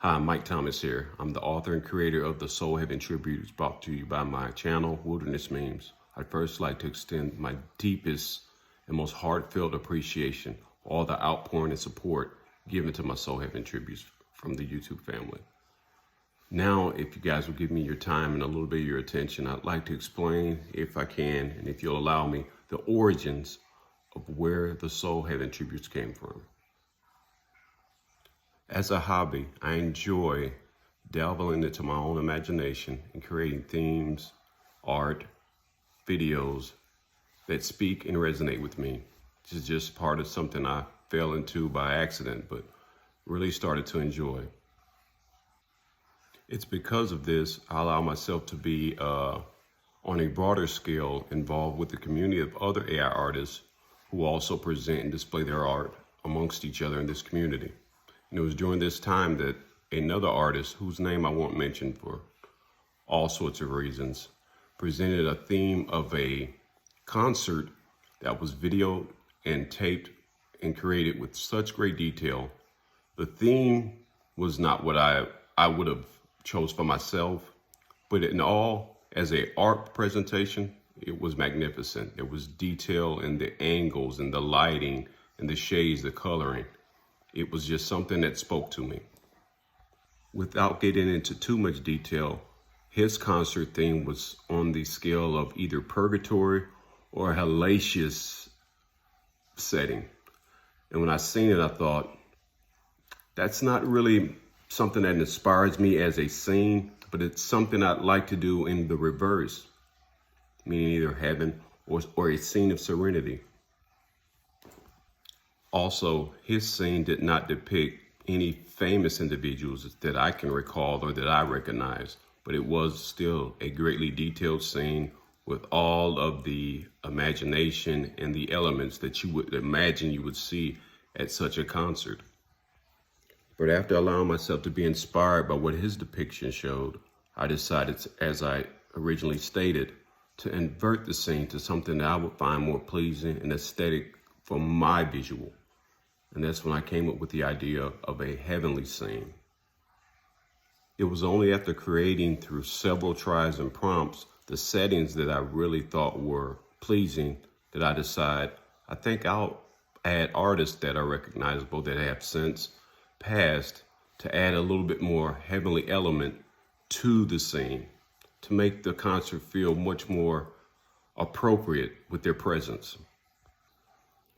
Hi, Mike Thomas here. I'm the author and creator of the Soul Heaven Tributes brought to you by my channel, Wilderness Memes. I'd first like to extend my deepest and most heartfelt appreciation for all the outpouring and support given to my Soul Heaven Tributes from the YouTube family. Now, if you guys will give me your time and a little bit of your attention, I'd like to explain, if I can, and if you'll allow me, the origins of where the Soul Heaven Tributes came from. As a hobby, I enjoy delving into my own imagination and creating themes, art, videos that speak and resonate with me. This is just part of something I fell into by accident, but really started to enjoy. It's because of this, I allow myself to be, on a broader scale, involved with the community of other AI artists who also present and display their art amongst each other in this community. And it was during this time that another artist, whose name I won't mention for all sorts of reasons, presented a theme of a concert that was videoed and taped and created with such great detail. The theme was not what I would have chose for myself, but in all, as an art presentation, it was magnificent. There was detail in the angles and the lighting and the shades, the coloring. It was just something that spoke to me. Without getting into too much detail, his concert theme was on the scale of either purgatory or a hellacious setting. And when I seen it, I thought, that's not really something that inspires me as a scene, but it's something I'd like to do in the reverse, meaning either heaven or a scene of serenity. Also, his scene did not depict any famous individuals that I can recall or that I recognize, but it was still a greatly detailed scene with all of the imagination and the elements that you would imagine you would see at such a concert. But after allowing myself to be inspired by what his depiction showed, I decided, as I originally stated, to invert the scene to something that I would find more pleasing and aesthetic for my visual. And that's when I came up with the idea of a heavenly scene. It was only after creating through several tries and prompts the settings that I really thought were pleasing that I decided, I think I'll add artists that are recognizable that have since passed to add a little bit more heavenly element to the scene to make the concert feel much more appropriate with their presence.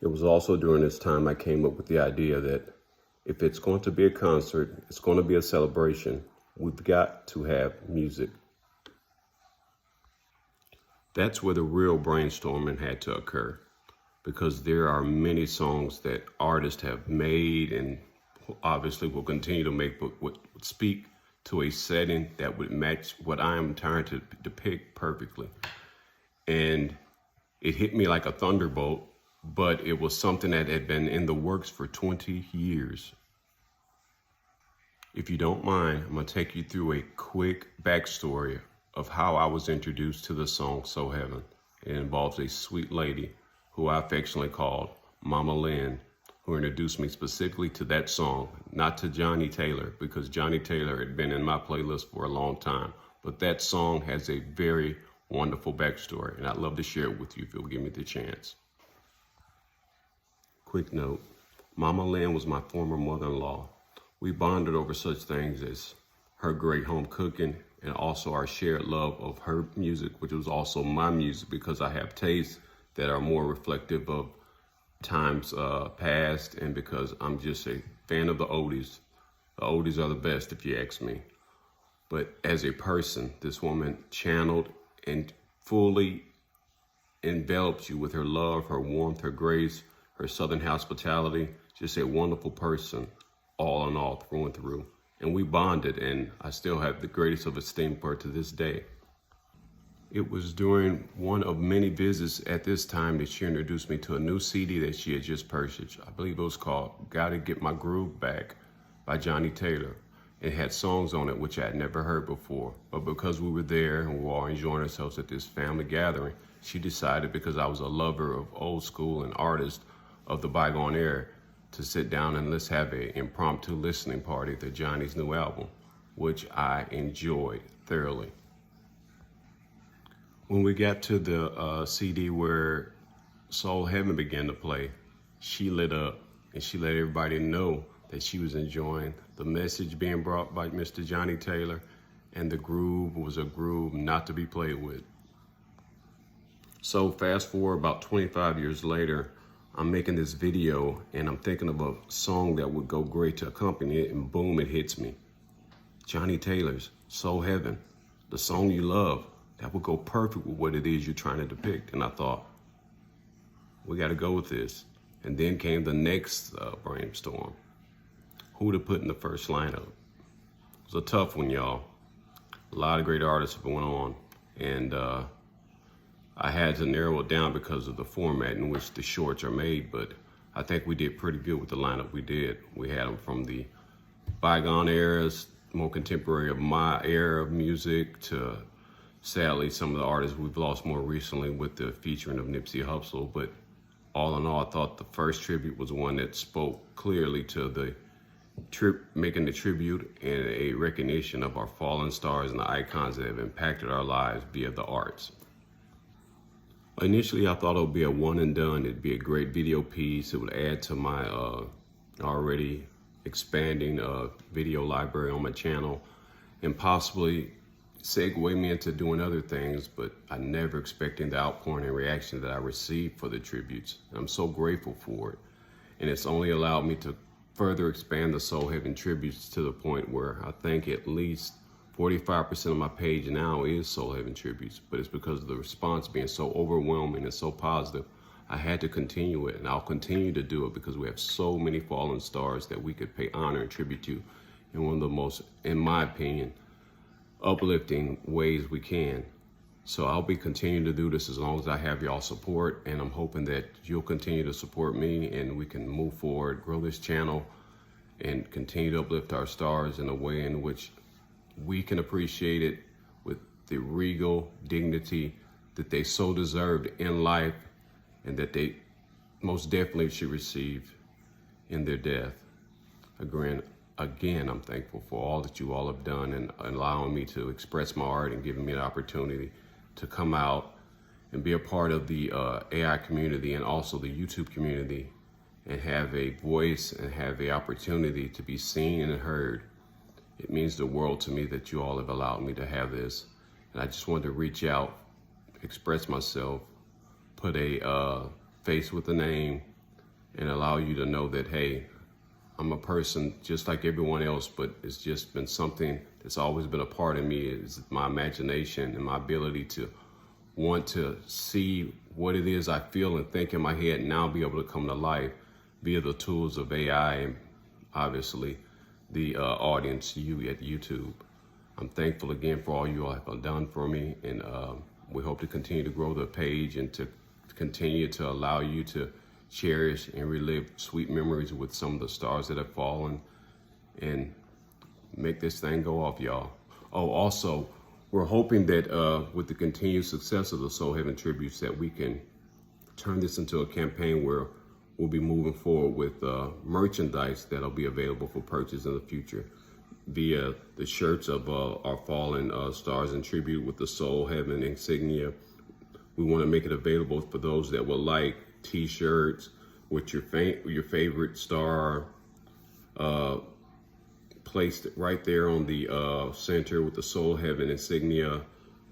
It was also during this time I came up with the idea that if it's going to be a concert, it's going to be a celebration, we've got to have music. That's where the real brainstorming had to occur, because there are many songs that artists have made and obviously will continue to make, but would speak to a setting that would match what I am trying to depict perfectly. And it hit me like a thunderbolt, but it was something that had been in the works for 20 years. If you don't mind, I'm gonna take you through a quick backstory of how I was introduced to the song Soul Heaven. It involves a sweet lady who I affectionately called Mama Lynn, who introduced me specifically to that song, not to Johnny Taylor, because Johnny Taylor had been in my playlist for a long time. But that song has a very wonderful backstory, and I'd love to share it with you if you'll give me the chance. Quick note, Mama Lynn was my former mother-in-law. We bonded over such things as her great home cooking and also our shared love of her music, which was also my music, because I have tastes that are more reflective of times past, and because I'm just a fan of the oldies. The oldies are the best, if you ask me. But as a person, this woman channeled and fully enveloped you with her love, her warmth, her grace, her southern hospitality. Just a wonderful person, all in all, through and through. And we bonded, and I still have the greatest of esteem for her to this day. It was during one of many visits at this time that she introduced me to a new CD that she had just purchased. I believe it was called Gotta Get My Groove Back by Johnny Taylor. It had songs on it which I had never heard before. But because we were there and we were all enjoying ourselves at this family gathering, she decided, because I was a lover of old school and artists of the bygone era, to sit down and let's have an impromptu listening party to Johnny's new album, which I enjoyed thoroughly. When we got to the CD where Soul Heaven began to play, she lit up and she let everybody know that she was enjoying the message being brought by Mr. Johnny Taylor, and the groove was a groove not to be played with. So fast forward about 25 years later, I'm making this video and I'm thinking of a song that would go great to accompany it, and boom, it hits me. Johnny Taylor's Soul Heaven, the song you love, that would go perfect with what it is you're trying to depict. And I thought, we got to go with this. And then came the next brainstorm. Who to put in the first lineup? It was a tough one, y'all. A lot of great artists have went on, and I had to narrow it down because of the format in which the shorts are made, but I think we did pretty good with the lineup we did. We had them from the bygone eras, more contemporary of my era of music, to sadly some of the artists we've lost more recently with the featuring of Nipsey Hussle. But all in all, I thought the first tribute was one that spoke clearly to the making the tribute and a recognition of our fallen stars and the icons that have impacted our lives via the arts. Initially, I thought it would be a one and done. It'd be a great video piece. It would add to my already expanding video library on my channel and possibly segue me into doing other things, but I never expecting the outpouring and reaction that I received for the tributes. I'm so grateful for it. And it's only allowed me to further expand the Soul Heaven tributes to the point where I think at least 45% of my page now is Soul Heaven tributes, but it's because of the response being so overwhelming and so positive. I had to continue it, and I'll continue to do it because we have so many fallen stars that we could pay honor and tribute to in one of the most, in my opinion, uplifting ways we can. So I'll be continuing to do this as long as I have y'all support, and I'm hoping that you'll continue to support me and we can move forward, grow this channel, and continue to uplift our stars in a way in which we can appreciate it with the regal dignity that they so deserved in life and that they most definitely should receive in their death. Again, I'm thankful for all that you all have done and allowing me to express my art and giving me an opportunity to come out and be a part of the AI community and also the YouTube community and have a voice and have the opportunity to be seen and heard. It means the world to me that you all have allowed me to have this. And I just wanted to reach out, express myself, put a face with a name, and allow you to know that, hey, I'm a person just like everyone else, but it's just been something that's always been a part of me, is my imagination and my ability to want to see what it is I feel and think in my head and now be able to come to life via the tools of AI and obviously the audience, you at YouTube. I'm thankful again for all you all have done for me, and we hope to continue to grow the page and to continue to allow you to cherish and relive sweet memories with some of the stars that have fallen and make this thing go off, y'all. Oh, also, we're hoping that with the continued success of the Soul Heaven tributes that we can turn this into a campaign where we'll be moving forward with merchandise that'll be available for purchase in the future via the shirts of our fallen stars in tribute with the Soul Heaven insignia. We want to make it available for those that would like t-shirts with your favorite star placed right there on the center with the Soul Heaven insignia,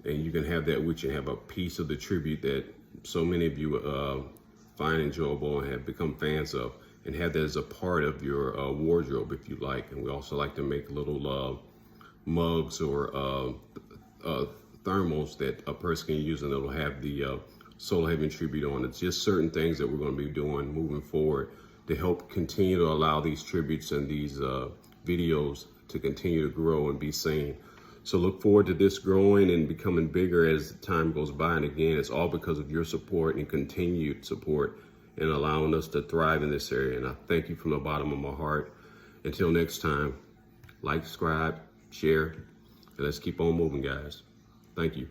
and you can have that with you, have a piece of the tribute that so many of you find enjoyable and have become fans of, and have that as a part of your wardrobe if you like. And we also like to make little mugs or thermals that a person can use, and it'll have the Soul Heaven tribute on. It's just certain things that we're going to be doing moving forward to help continue to allow these tributes and these videos to continue to grow and be seen. So look forward to this growing and becoming bigger as time goes by. And again, it's all because of your support and continued support and allowing us to thrive in this area. And I thank you from the bottom of my heart. Until next time, like, subscribe, share, and let's keep on moving, guys. Thank you.